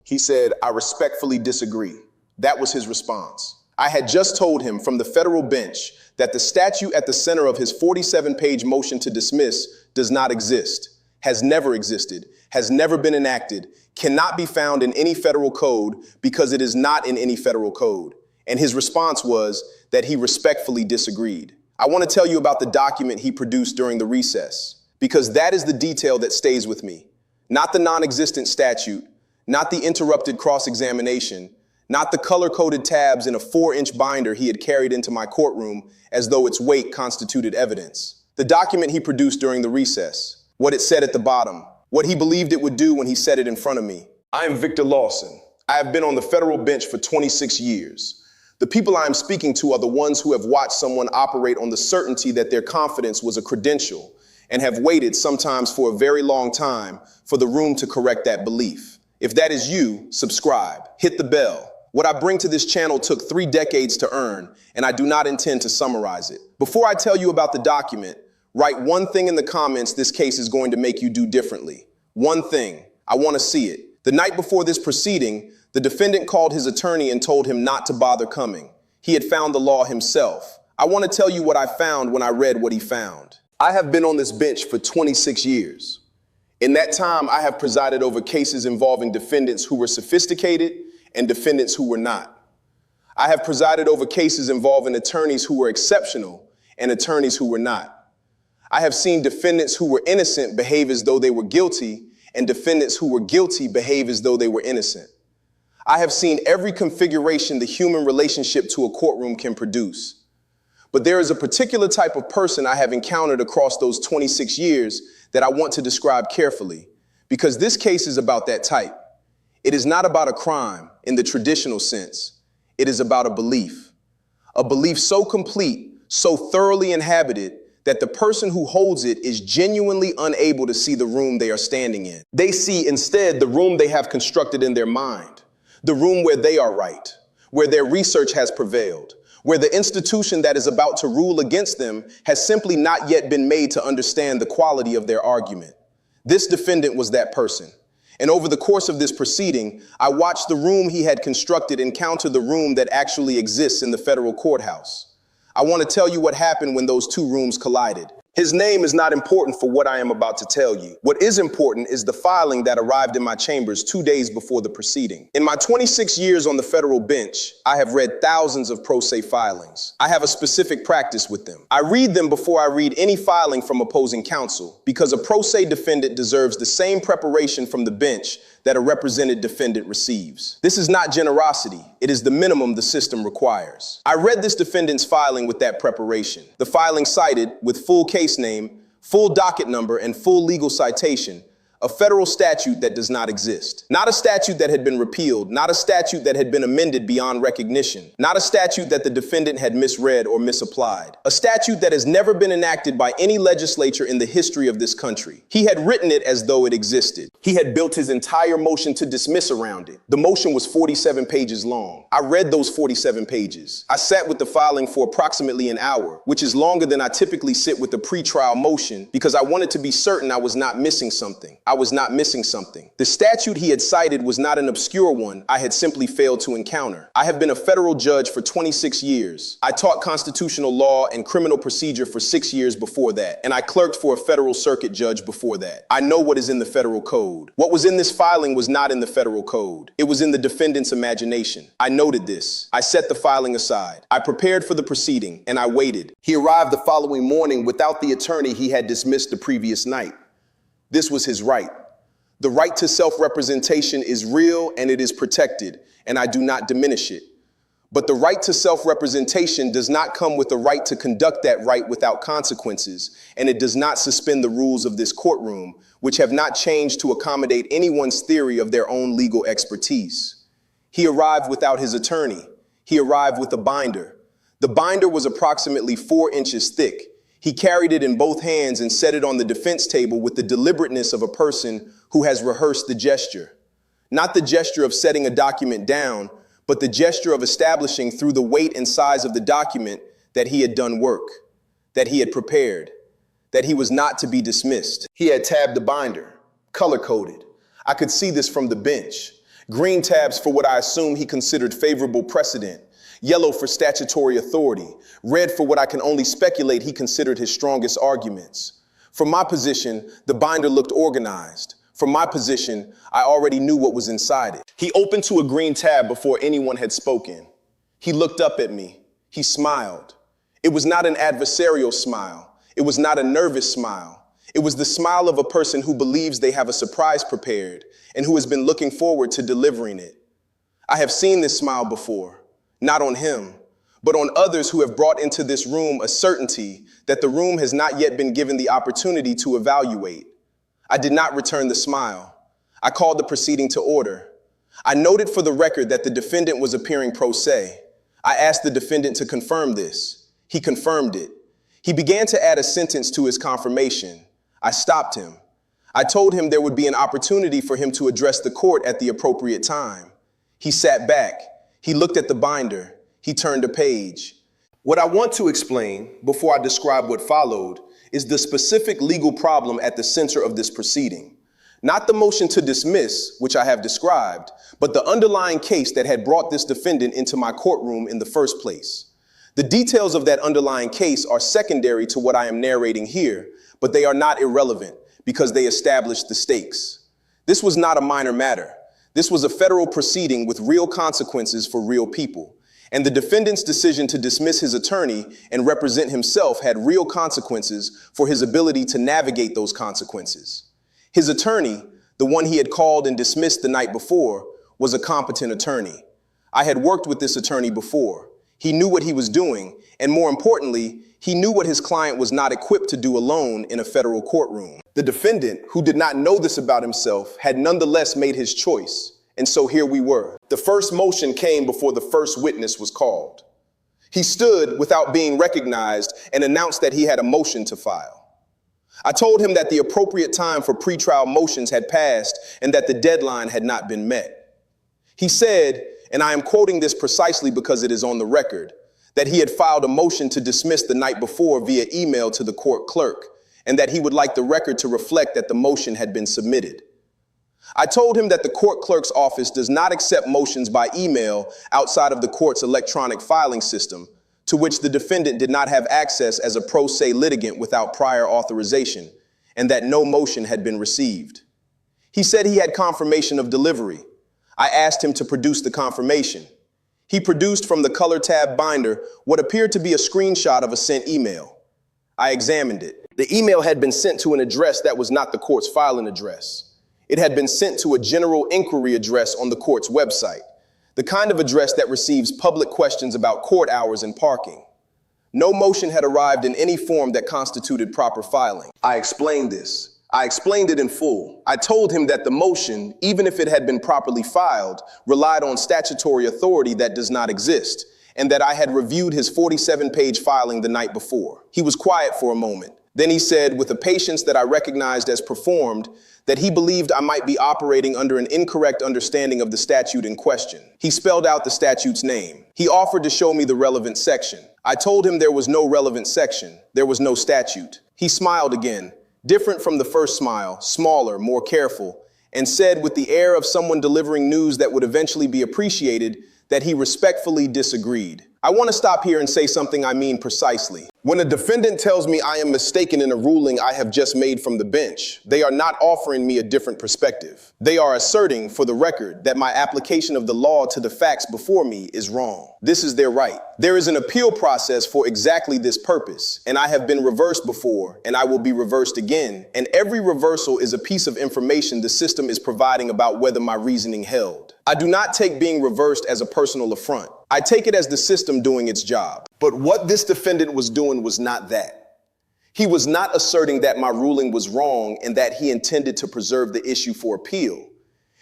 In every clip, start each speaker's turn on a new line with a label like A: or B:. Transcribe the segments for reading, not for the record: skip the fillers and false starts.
A: He said, "I respectfully disagree." That was his response. I had just told him from the federal bench that the statute at the center of his 47-page motion to dismiss does not exist, has never existed, has never been enacted, cannot be found in any federal code because it is not in any federal code. And his response was that he respectfully disagreed. I want to tell you about the document he produced during the recess, because that is the detail that stays with me. Not the non-existent statute, not the interrupted cross-examination, not the color-coded tabs in a 4-inch binder he had carried into my courtroom as though its weight constituted evidence. The document he produced during the recess, what it said at the bottom, what he believed it would do when he said it in front of me. I am Victor Lawson. I have been on the federal bench for 26 years. The people I am speaking to are the ones who have watched someone operate on the certainty that their confidence was a credential and have waited sometimes for a very long time for the room to correct that belief. If that is you, subscribe, hit the bell. What I bring to this channel took 3 decades to earn, and I do not intend to summarize it. Before I tell you about the document, write one thing in the comments this case is going to make you do differently. One thing. I want to see it. The night before this proceeding, the defendant called his attorney and told him not to bother coming. He had found the law himself. I want to tell you what I found when I read what he found. I have been on this bench for 26 years. In that time, I have presided over cases involving defendants who were sophisticated and defendants who were not. I have presided over cases involving attorneys who were exceptional and attorneys who were not. I have seen defendants who were innocent behave as though they were guilty, and defendants who were guilty behave as though they were innocent. I have seen every configuration the human relationship to a courtroom can produce. But there is a particular type of person I have encountered across those 26 years that I want to describe carefully, because this case is about that type. It is not about a crime in the traditional sense. It is about a belief so complete, so thoroughly inhabited, that the person who holds it is genuinely unable to see the room they are standing in. They see instead the room they have constructed in their mind, the room where they are right, where their research has prevailed, where the institution that is about to rule against them has simply not yet been made to understand the quality of their argument. This defendant was that person. And over the course of this proceeding, I watched the room he had constructed encounter the room that actually exists in the federal courthouse. I want to tell you what happened when those two rooms collided. His name is not important for what I am about to tell you. What is important is the filing that arrived in my chambers 2 days before the proceeding. In my 26 years on the federal bench, I have read thousands of pro se filings. I have a specific practice with them. I read them before I read any filing from opposing counsel, because a pro se defendant deserves the same preparation from the bench that a represented defendant receives. This is not generosity. It is the minimum the system requires. I read this defendant's filing with that preparation. The filing cited, with full case name, full docket number, and full legal citation, a federal statute that does not exist. Not a statute that had been repealed, not a statute that had been amended beyond recognition, not a statute that the defendant had misread or misapplied. A statute that has never been enacted by any legislature in the history of this country. He had written it as though it existed. He had built his entire motion to dismiss around it. The motion was 47 pages long. I read those 47 pages. I sat with the filing for approximately an hour, which is longer than I typically sit with a pretrial motion, because I wanted to be certain I was not missing something. I was not missing something. The statute he had cited was not an obscure one I had simply failed to encounter. I have been a federal judge for 26 years. I taught constitutional law and criminal procedure for 6 years before that, and I clerked for a federal circuit judge before that. I know what is in the federal code. What was in this filing was not in the federal code. It was in the defendant's imagination. I noted this. I set the filing aside. I prepared for the proceeding, and I waited. He arrived the following morning without the attorney he had dismissed the previous night. This was his right. The right to self-representation is real and it is protected, and I do not diminish it. But the right to self-representation does not come with the right to conduct that right without consequences, and it does not suspend the rules of this courtroom, which have not changed to accommodate anyone's theory of their own legal expertise. He arrived without his attorney. He arrived with a binder. The binder was approximately 4 inches thick. He carried it in both hands and set it on the defense table with the deliberateness of a person who has rehearsed the gesture. Not the gesture of setting a document down, but the gesture of establishing through the weight and size of the document that he had done work, that he had prepared, that he was not to be dismissed. He had tabbed the binder, color-coded. I could see this from the bench. Green tabs for what I assume he considered favorable precedent. Yellow for statutory authority. Red for what I can only speculate he considered his strongest arguments. From my position, the binder looked organized. From my position, I already knew what was inside it. He opened to a green tab before anyone had spoken. He looked up at me. He smiled. It was not an adversarial smile. It was not a nervous smile. It was the smile of a person who believes they have a surprise prepared and who has been looking forward to delivering it. I have seen this smile before, not on him, but on others who have brought into this room a certainty that the room has not yet been given the opportunity to evaluate. I did not return the smile. I called the proceeding to order. I noted for the record that the defendant was appearing pro se. I asked the defendant to confirm this. He confirmed it. He began to add a sentence to his confirmation. I stopped him. I told him there would be an opportunity for him to address the court at the appropriate time. He sat back. He looked at the binder. He turned a page. What I want to explain, before I describe what followed, is the specific legal problem at the center of this proceeding. Not the motion to dismiss, which I have described, but the underlying case that had brought this defendant into my courtroom in the first place. The details of that underlying case are secondary to what I am narrating here, but they are not irrelevant because they establish the stakes. This was not a minor matter. This was a federal proceeding with real consequences for real people. And the defendant's decision to dismiss his attorney and represent himself had real consequences for his ability to navigate those consequences. His attorney, the one he had called and dismissed the night before, was a competent attorney. I had worked with this attorney before. He knew what he was doing, and more importantly, he knew what his client was not equipped to do alone in a federal courtroom. The defendant, who did not know this about himself, had nonetheless made his choice. And so here we were. The first motion came before the first witness was called. He stood without being recognized and announced that he had a motion to file. I told him that the appropriate time for pretrial motions had passed and that the deadline had not been met. He said, and I am quoting this precisely because it is on the record, that he had filed a motion to dismiss the night before via email to the court clerk, and that he would like the record to reflect that the motion had been submitted. I told him that the court clerk's office does not accept motions by email outside of the court's electronic filing system, to which the defendant did not have access as a pro se litigant without prior authorization, and that no motion had been received. He said he had confirmation of delivery. I asked him to produce the confirmation. He produced from the color tab binder what appeared to be a screenshot of a sent email. I examined it. The email had been sent to an address that was not the court's filing address. It had been sent to a general inquiry address on the court's website, the kind of address that receives public questions about court hours and parking. No motion had arrived in any form that constituted proper filing. I explained this. I explained it in full. I told him that the motion, even if it had been properly filed, relied on statutory authority that does not exist, and that I had reviewed his 47-page filing the night before. He was quiet for a moment. Then he said, with a patience that I recognized as performed, that he believed I might be operating under an incorrect understanding of the statute in question. He spelled out the statute's name. He offered to show me the relevant section. I told him there was no relevant section. There was no statute. He smiled again, different from the first smile, smaller, more careful, and said with the air of someone delivering news that would eventually be appreciated that he respectfully disagreed. I want to stop here and say something I mean precisely. When a defendant tells me I am mistaken in a ruling I have just made from the bench, they are not offering me a different perspective. They are asserting, for the record, that my application of the law to the facts before me is wrong. This is their right. There is an appeal process for exactly this purpose, and I have been reversed before, and I will be reversed again, and every reversal is a piece of information the system is providing about whether my reasoning held. I do not take being reversed as a personal affront. I take it as the system doing its job. But what this defendant was doing was not that. He was not asserting that my ruling was wrong and that he intended to preserve the issue for appeal.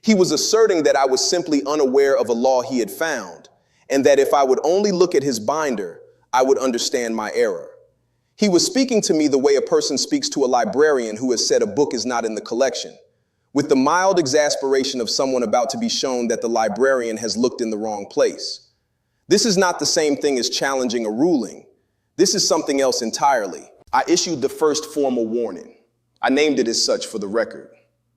A: He was asserting that I was simply unaware of a law he had found, and that if I would only look at his binder, I would understand my error. He was speaking to me the way a person speaks to a librarian who has said a book is not in the collection, with the mild exasperation of someone about to be shown that the librarian has looked in the wrong place. This is not the same thing as challenging a ruling. This is something else entirely. I issued the first formal warning. I named it as such for the record.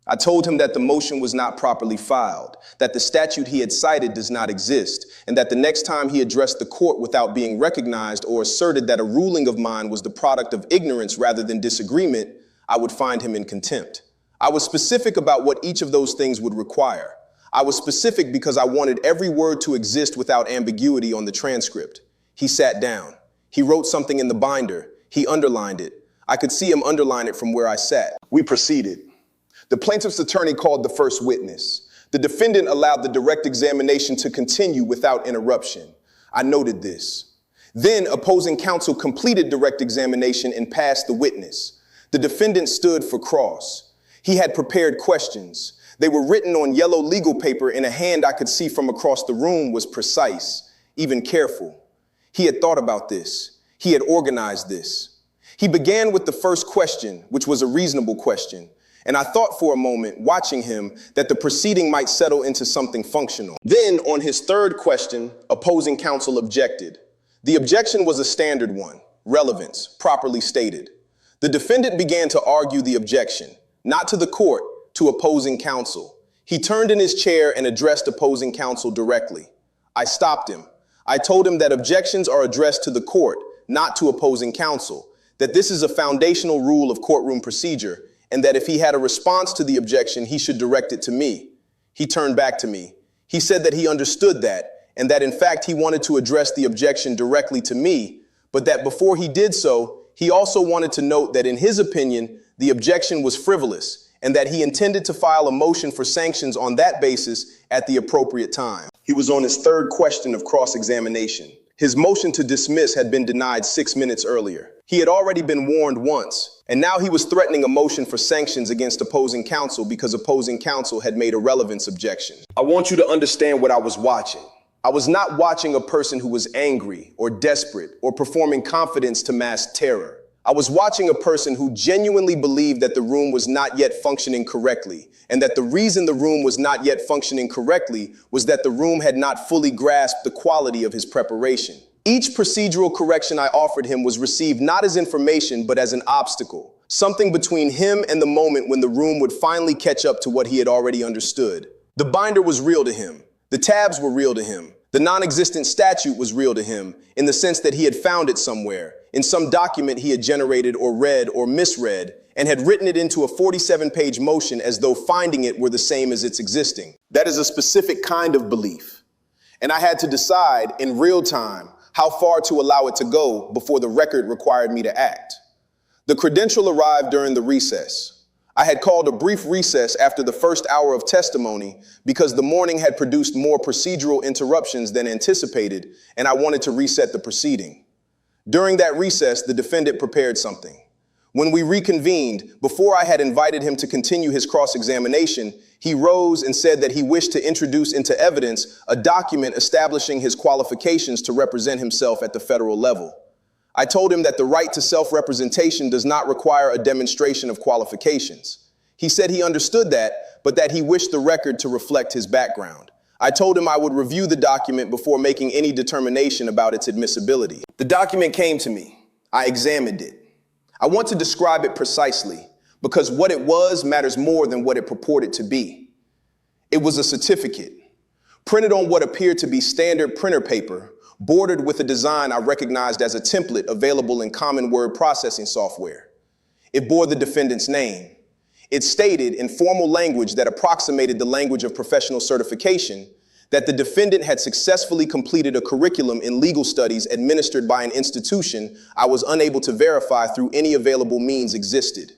A: I told him that the motion was not properly filed, that the statute he had cited does not exist, and that the next time he addressed the court without being recognized or asserted that a ruling of mine was the product of ignorance rather than disagreement, I would find him in contempt. I was specific about what each of those things would require. I was specific because I wanted every word to exist without ambiguity on the transcript. He sat down. He wrote something in the binder. He underlined it. I could see him underline it from where I sat. We proceeded. The plaintiff's attorney called the first witness. The defendant allowed the direct examination to continue without interruption. I noted this. Then opposing counsel completed direct examination and passed the witness. The defendant stood for cross. He had prepared questions. They were written on yellow legal paper in a hand I could see from across the room was precise, even careful. He had thought about this. He had organized this. He began with the first question, which was a reasonable question. And I thought for a moment, watching him, that the proceeding might settle into something functional. Then, on his third question, opposing counsel objected. The objection was a standard one, relevance, properly stated. The defendant began to argue the objection, not to the court, to opposing counsel. He turned in his chair and addressed opposing counsel directly. I stopped him. I told him that objections are addressed to the court, not to opposing counsel, that this is a foundational rule of courtroom procedure, and that if he had a response to the objection, he should direct it to me. He turned back to me. He said that he understood that, and that in fact he wanted to address the objection directly to me, but that before he did so, he also wanted to note that in his opinion, the objection was frivolous, and that he intended to file a motion for sanctions on that basis at the appropriate time. He was on his third question of cross-examination. His motion to dismiss had been denied 6 minutes earlier. He had already been warned once, and now he was threatening a motion for sanctions against opposing counsel because opposing counsel had made a relevance objection. I want you to understand what I was watching. I was not watching a person who was angry or desperate or performing confidence to mask terror. I was watching a person who genuinely believed that the room was not yet functioning correctly, and that the reason the room was not yet functioning correctly was that the room had not fully grasped the quality of his preparation. Each procedural correction I offered him was received not as information, but as an obstacle, something between him and the moment when the room would finally catch up to what he had already understood. The binder was real to him. The tabs were real to him. The non-existent statute was real to him in the sense that he had found it somewhere, in some document he had generated or read or misread, and had written it into a 47-page motion as though finding it were the same as its existing. That is a specific kind of belief. And I had to decide in real time how far to allow it to go before the record required me to act. The credential arrived during the recess. I had called a brief recess after the first hour of testimony because the morning had produced more procedural interruptions than anticipated, and I wanted to reset the proceeding. During that recess, the defendant prepared something. When we reconvened, before I had invited him to continue his cross-examination, he rose and said that he wished to introduce into evidence a document establishing his qualifications to represent himself at the federal level. I told him that the right to self-representation does not require a demonstration of qualifications. He said he understood that, but that he wished the record to reflect his background. I told him I would review the document before making any determination about its admissibility. The document came to me. I examined it. I want to describe it precisely because what it was matters more than what it purported to be. It was a certificate, printed on what appeared to be standard printer paper, bordered with a design I recognized as a template available in common word processing software. It bore the defendant's name. It stated in formal language that approximated the language of professional certification that the defendant had successfully completed a curriculum in legal studies administered by an institution I was unable to verify through any available means existed.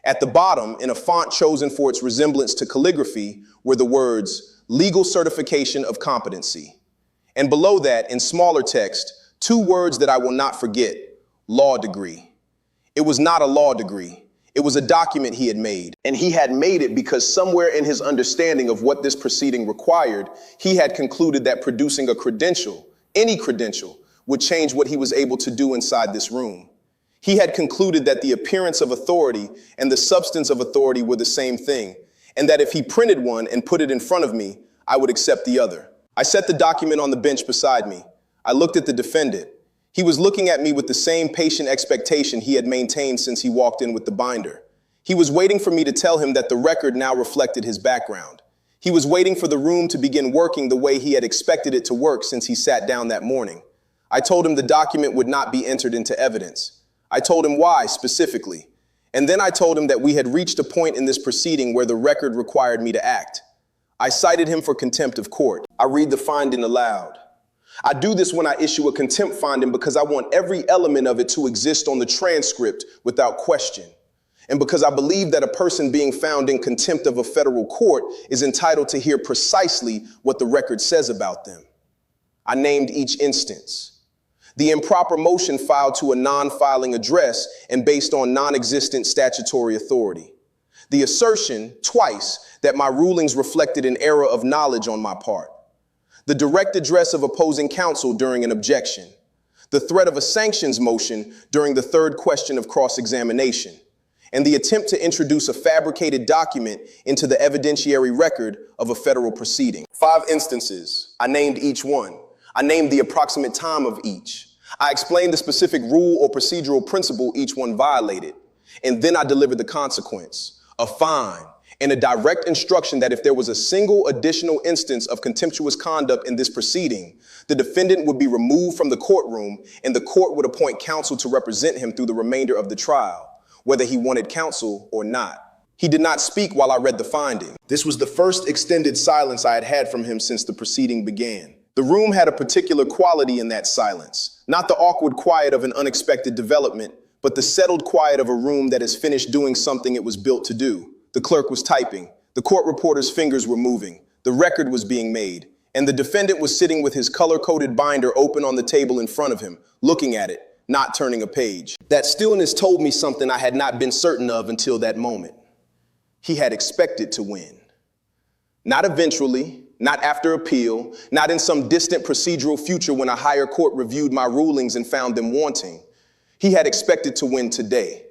A: At the bottom, in a font chosen for its resemblance to calligraphy, were the words, "Legal Certification of Competency." And below that, in smaller text, 2 words that I will not forget, law degree. It was not a law degree. It was a document he had made, and he had made it because somewhere in his understanding of what this proceeding required, he had concluded that producing a credential, any credential, would change what he was able to do inside this room. He had concluded that the appearance of authority and the substance of authority were the same thing, and that if he printed one and put it in front of me, I would accept the other. I set the document on the bench beside me. I looked at the defendant. He was looking at me with the same patient expectation he had maintained since he walked in with the binder. He was waiting for me to tell him that the record now reflected his background. He was waiting for the room to begin working the way he had expected it to work since he sat down that morning. I told him the document would not be entered into evidence. I told him why specifically. And then I told him that we had reached a point in this proceeding where the record required me to act. I cited him for contempt of court. I read the finding aloud. I do this when I issue a contempt finding because I want every element of it to exist on the transcript without question. And because I believe that a person being found in contempt of a federal court is entitled to hear precisely what the record says about them. I named each instance. The improper motion filed to a non-filing address and based on non-existent statutory authority. The assertion, twice, that my rulings reflected an error of knowledge on my part. The direct address of opposing counsel during an objection. The threat of a sanctions motion during the third question of cross-examination. And the attempt to introduce a fabricated document into the evidentiary record of a federal proceeding. 5 instances. I named each one. I named the approximate time of each. I explained the specific rule or procedural principle each one violated. And then I delivered the consequence, a fine, and a direct instruction that if there was a single additional instance of contemptuous conduct in this proceeding, the defendant would be removed from the courtroom and the court would appoint counsel to represent him through the remainder of the trial, whether he wanted counsel or not. He did not speak while I read the finding. This was the first extended silence I had had from him since the proceeding began. The room had a particular quality in that silence, not the awkward quiet of an unexpected development, but the settled quiet of a room that has finished doing something it was built to do. The clerk was typing, the court reporter's fingers were moving, the record was being made, and the defendant was sitting with his color-coded binder open on the table in front of him, looking at it, not turning a page. That stillness told me something I had not been certain of until that moment. He had expected to win. Not eventually, not after appeal, not in some distant procedural future when a higher court reviewed my rulings and found them wanting. He had expected to win today.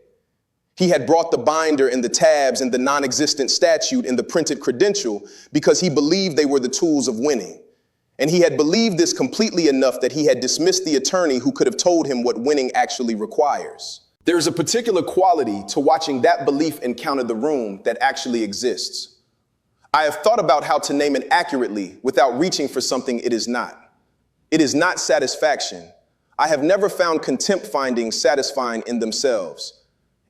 A: He had brought the binder and the tabs and the non-existent statute and the printed credential because he believed they were the tools of winning. And he had believed this completely enough that he had dismissed the attorney who could have told him what winning actually requires. There is a particular quality to watching that belief encounter the room that actually exists. I have thought about how to name it accurately without reaching for something it is not. It is not satisfaction. I have never found contempt findings satisfying in themselves.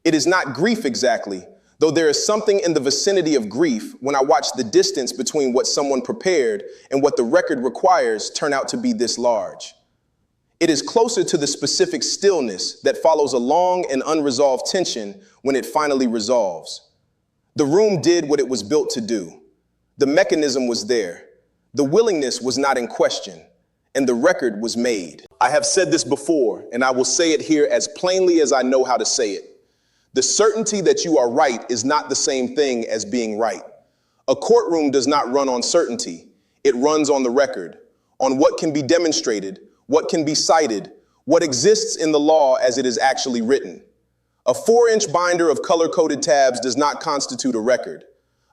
A: It is not grief exactly, though there is something in the vicinity of grief when I watch the distance between what someone prepared and what the record requires turn out to be this large. It is closer to the specific stillness that follows a long and unresolved tension when it finally resolves. The room did what it was built to do. The mechanism was there. The willingness was not in question, and the record was made. I have said this before, and I will say it here as plainly as I know how to say it. The certainty that you are right is not the same thing as being right. A courtroom does not run on certainty. It runs on the record, on what can be demonstrated, what can be cited, what exists in the law as it is actually written. A 4-inch binder of color-coded tabs does not constitute a record.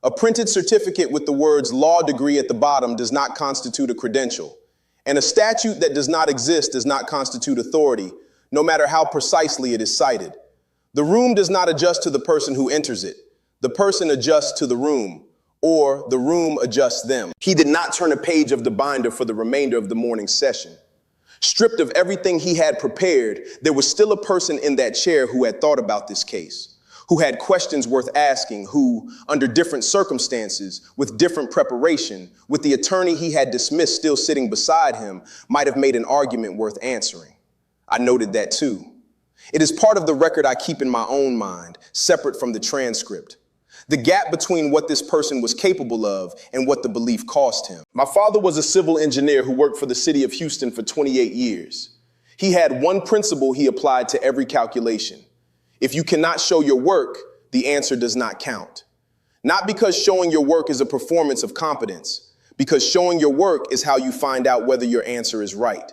A: A printed certificate with the words law degree at the bottom does not constitute a credential. And a statute that does not exist does not constitute authority, no matter how precisely it is cited. The room does not adjust to the person who enters it. The person adjusts to the room, or the room adjusts them. He did not turn a page of the binder for the remainder of the morning session. Stripped of everything he had prepared, there was still a person in that chair who had thought about this case, who had questions worth asking, who, under different circumstances, with different preparation, with the attorney he had dismissed still sitting beside him, might have made an argument worth answering. I noted that too. It is part of the record I keep in my own mind, separate from the transcript. The gap between what this person was capable of and what the belief cost him. My father was a civil engineer who worked for the city of Houston for 28 years. He had one principle he applied to every calculation. If you cannot show your work, the answer does not count. Not because showing your work is a performance of competence, because showing your work is how you find out whether your answer is right.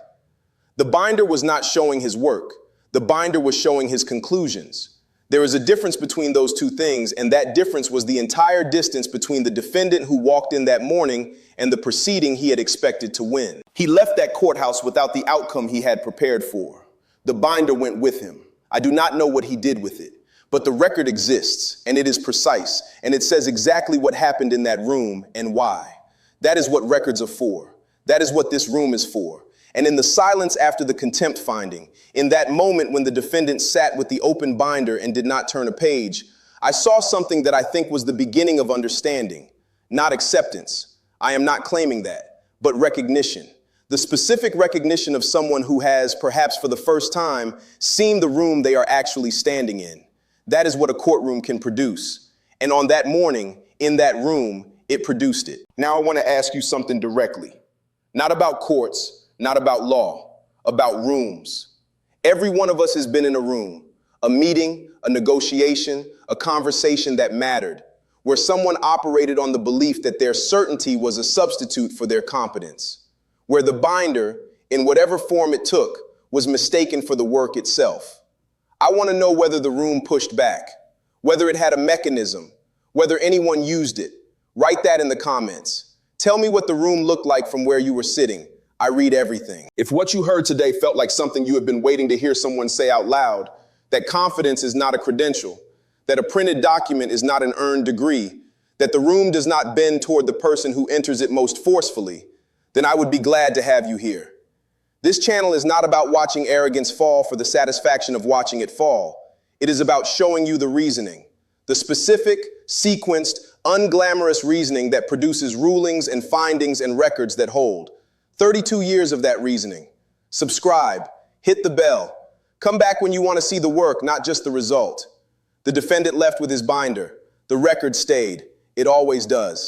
A: The binder was not showing his work. The binder was showing his conclusions. There is a difference between those two things, and that difference was the entire distance between the defendant who walked in that morning and the proceeding he had expected to win. He left that courthouse without the outcome he had prepared for. The binder went with him. I do not know what he did with it, But the record exists, and it is precise, and it says exactly what happened in that room and why. That is what records are for. That is what this room is for. And in the silence after the contempt finding, in that moment when the defendant sat with the open binder and did not turn a page, I saw something that I think was the beginning of understanding, not acceptance. I am not claiming that, but recognition. The specific recognition of someone who has, perhaps for the first time, seen the room they are actually standing in. That is what a courtroom can produce. And on that morning, in that room, it produced it. Now I want to ask you something directly. Not about courts, not about law, about rooms. Every one of us has been in a room, a meeting, a negotiation, a conversation that mattered, where someone operated on the belief that their certainty was a substitute for their competence, where the binder, in whatever form it took, was mistaken for the work itself. I want to know whether the room pushed back, whether it had a mechanism, whether anyone used it. Write that in the comments. Tell me what the room looked like from where you were sitting. I read everything. If what you heard today felt like something you have been waiting to hear someone say out loud, that confidence is not a credential, that a printed document is not an earned degree, that the room does not bend toward the person who enters it most forcefully, then I would be glad to have you here. This channel is not about watching arrogance fall for the satisfaction of watching it fall. It is about showing you the reasoning, the specific, sequenced, unglamorous reasoning that produces rulings and findings and records that hold. 32 years of that reasoning. Subscribe, hit the bell. Come back when you want to see the work, not just the result. The defendant left with his binder. The record stayed. It always does.